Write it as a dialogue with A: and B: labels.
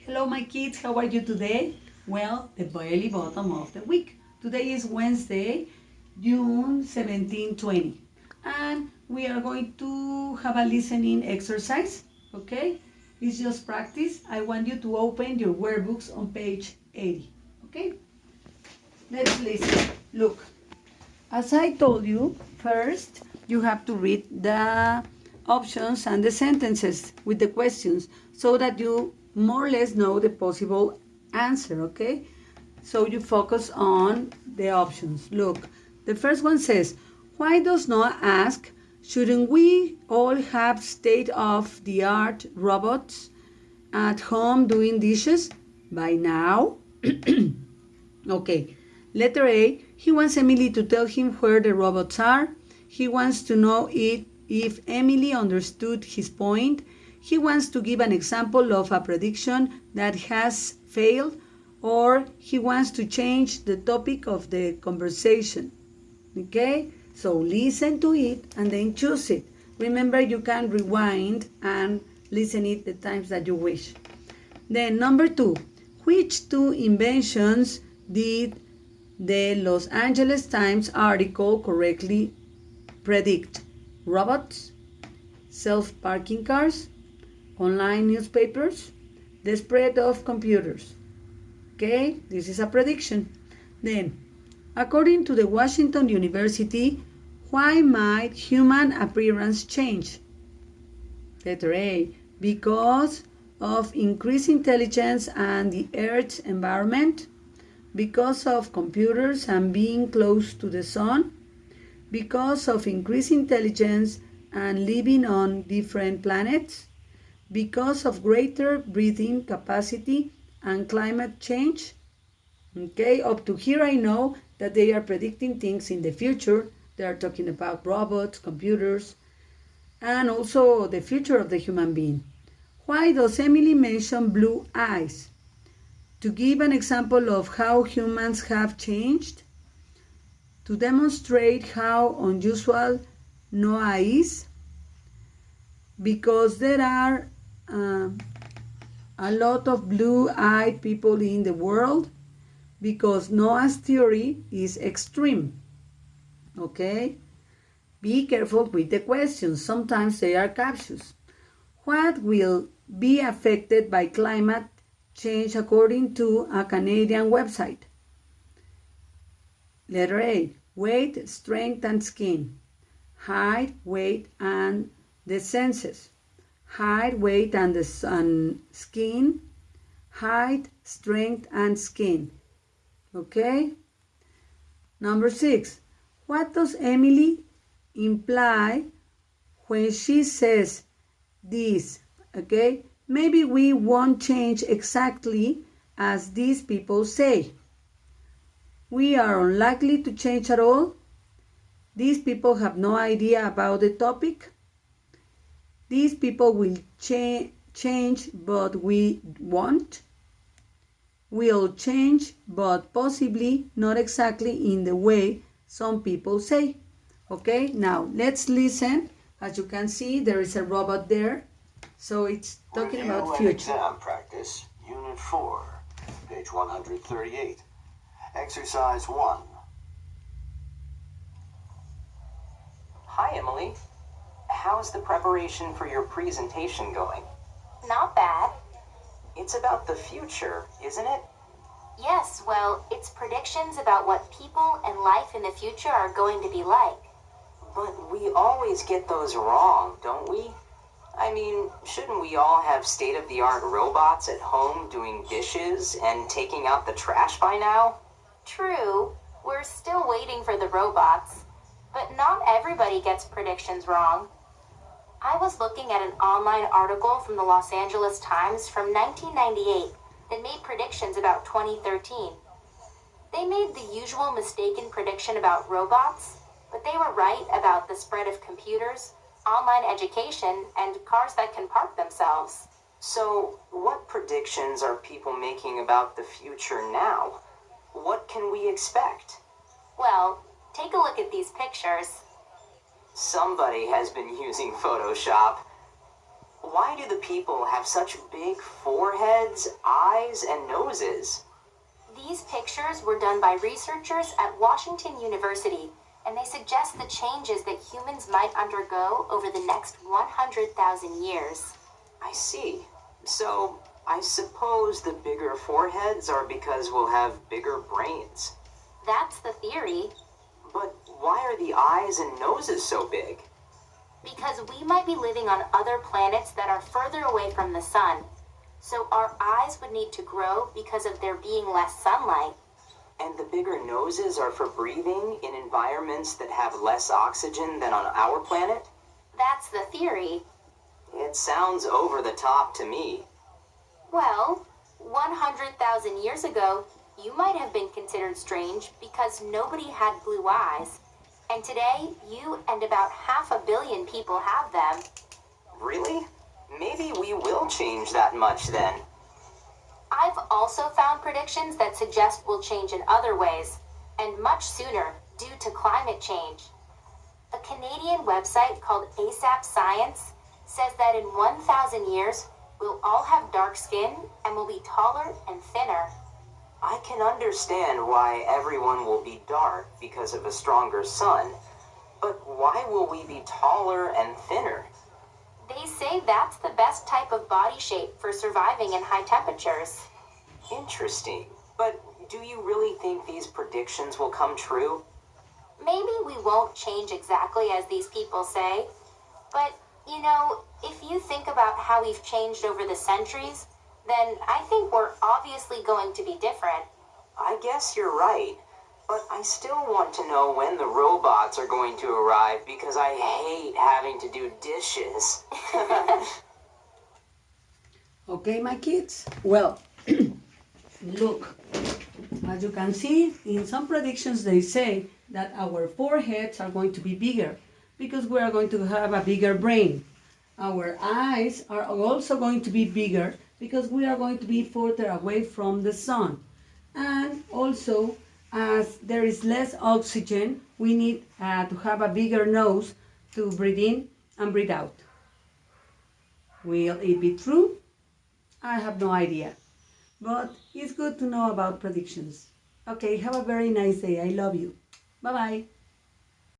A: Hello, my kids. How are you today? Well, the belly bottom of the week. Today is Wednesday, June 17, 20. And we are going to have a listening exercise, okay? It's just practice. I want you to open your workbooks on page 80, okay? Let's listen. Look, as I told you, first you have to read the options and the sentences with the questions so that you more or less know the possible answer, okay? So you focus on the options. Look, the first one says, why does Noah ask, shouldn't we all have state-of-the-art robots at home doing dishes by now? Okay. Letter A, he wants Emily to tell him where the robots are. He wants to know if Emily understood his point. He wants to give an example of a prediction that has failed, or he wants to change the topic of the conversation. Okay? So listen to it and then choose it. Remember, you can rewind and listen it the times that you wish. Then number 2, which two inventions did the Los Angeles Times article correctly predict? Robots, self-parking cars, online newspapers, the spread of computers. Okay, this is a prediction. Then, according to the Washington University, why might human appearance change? Letter A, because of increased intelligence and the Earth's environment, because of computers and being close to the sun, because of increased intelligence and living on different planets, because of greater breathing capacity and climate change. Okay, up to here I know that they are predicting things in the future. They are talking about robots, computers, and also the future of the human being. Why does Emily mention blue eyes? To give an example of how humans have changed, to demonstrate how unusual Noah is, because there are a lot of blue-eyed people in the world, because Noah's theory is extreme. Okay? Be careful with the questions. Sometimes they are captious. What will be affected by climate change according to a Canadian website? Letter A, weight, strength, and skin. Height, weight, and the senses. Height, weight, and skin. Height, strength, and skin. Okay? Number 6. What does Emily imply when she says this? Okay? Maybe we won't change exactly as these people say. We are unlikely to change at all. These people have no idea about the topic. These people will change, but we won't. We'll change, but possibly not exactly in the way some people say. Okay, now let's listen. As you can see, there is a robot there. So it's talking about future.
B: Exam practice, Unit 4, page 138. Exercise 1.
C: Hi, Emily. How's the preparation for your presentation going?
D: Not bad.
C: It's about the future, isn't it?
D: Yes, well, it's predictions about what people and life in the future are going to be like.
C: But we always get those wrong, don't we? I mean, shouldn't we all have state-of-the-art robots at home doing dishes and taking out the trash by now?
D: True, we're still waiting for the robots, but not everybody gets predictions wrong. I was looking at an online article from the Los Angeles Times from 1998 that made predictions about 2013. They made the usual mistaken prediction about robots, but they were right about the spread of computers, online education, and cars that can park themselves.
C: So, what predictions are people making about the future now? What can we expect?
D: Well, take a look at these pictures.
C: Somebody has been using Photoshop. why do the people have such big foreheads, eyes, and noses?
D: These pictures were done by researchers at Washington University, and they suggest the changes that humans might undergo over the next 100,000 years.
C: I see. So, I suppose the bigger foreheads are because we'll have bigger brains.
D: That's the theory.
C: But why are the eyes and noses so big?
D: Because we might be living on other planets that are further away from the sun. So our eyes would need to grow because of there being less sunlight.
C: And the bigger noses are for breathing in environments that have less oxygen than on our planet?
D: That's the theory.
C: It sounds over the top to me.
D: Well, 100,000 years ago, you might have been considered strange because nobody had blue eyes. And today, you and about 500 million people have them.
C: Really? Maybe we will change that much then.
D: I've also found predictions that suggest we'll change in other ways, and much sooner, due to climate change. A Canadian website called ASAP Science says that in 1,000 years, we'll all have dark skin and will be taller and thinner.
C: I can understand why everyone will be dark because of a stronger sun, but why will we be taller and thinner?
D: They say that's the best type of body shape for surviving in high temperatures.
C: Interesting. But do you really think these predictions will come true?
D: Maybe we won't change exactly as these people say, but, you know, if you think about how we've changed over the centuries, then I think we're obviously going to be different.
C: I guess you're right, but I still want to know when the robots are going to arrive because I hate having to do dishes.
A: Okay, my kids? Well, look, as you can see, in some predictions they say that our foreheads are going to be bigger because we are going to have a bigger brain. Our eyes are also going to be bigger because we are going to be further away from the sun. And also, as there is less oxygen, we need to have a bigger nose to breathe in and breathe out. Will it be true? I have no idea. But it's good to know about predictions. Okay, have a very nice day. I love you. Bye-bye.